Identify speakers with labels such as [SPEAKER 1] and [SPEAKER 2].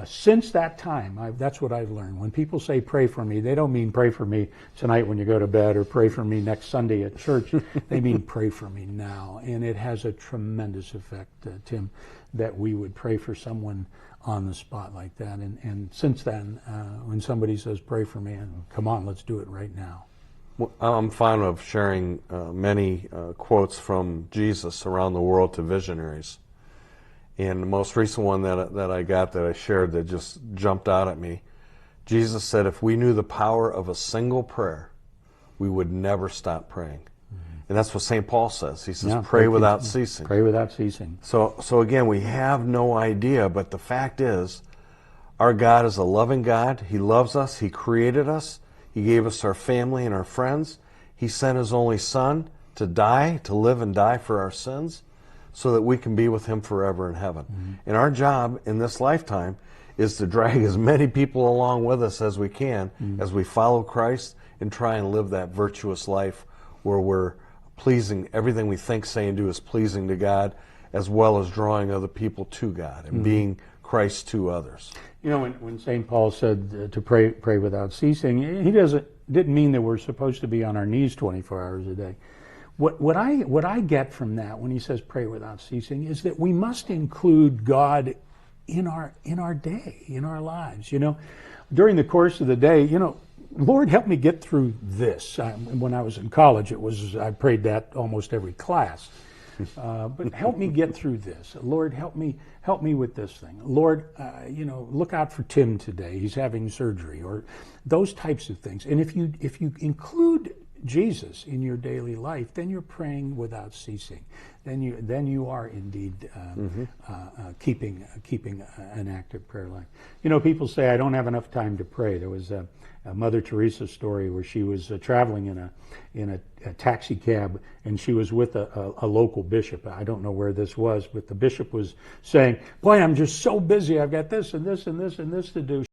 [SPEAKER 1] Since that time, that's what I've learned. When people say pray for me, they don't mean pray for me tonight when you go to bed or pray for me next Sunday at church. They mean pray for me now. And it has a tremendous effect, Tim, that we would pray for someone on the spot like that. And since then, when somebody says pray for me, come on, let's do it right now.
[SPEAKER 2] Well, I'm fond of sharing many quotes from Jesus around the world to visionaries. And the most recent one that I got that I shared that just jumped out at me, Jesus said, if we knew the power of a single prayer, we would never stop praying. Mm-hmm. And that's what St. Paul says. He says, pray without ceasing.
[SPEAKER 1] Pray without ceasing.
[SPEAKER 2] So again, we have no idea, but the fact is, our God is a loving God. He loves us. He created us. He gave us our family and our friends. He sent His only Son to die, to live and die for our sins, so that we can be with Him forever in heaven. Mm-hmm. And our job in this lifetime is to drag as many people along with us as we can as we follow Christ and try and live that virtuous life where we're pleasing, everything we think, say, and do is pleasing to God, as well as drawing other people to God and being Christ to others.
[SPEAKER 1] You know, when St. Paul said to pray without ceasing, he didn't mean that we're supposed to be on our knees 24 hours a day. What I get from that when he says pray without ceasing is that we must include God in our day, in our lives. You know, during the course of the day, you know, Lord, help me get through this. When I was in college, I prayed that almost every class. But help me get through this. Lord, help me with this thing. Lord, you know, look out for Tim today. He's having surgery, or those types of things. And if you include Jesus in your daily life, then you're praying without ceasing. Then you are indeed keeping an active prayer life. You know, people say I don't have enough time to pray. There was a Mother Teresa story where she was traveling in a taxi cab, and she was with a local bishop. I don't know where this was, but the bishop was saying, "Boy, I'm just so busy. I've got this and this and this and this to do."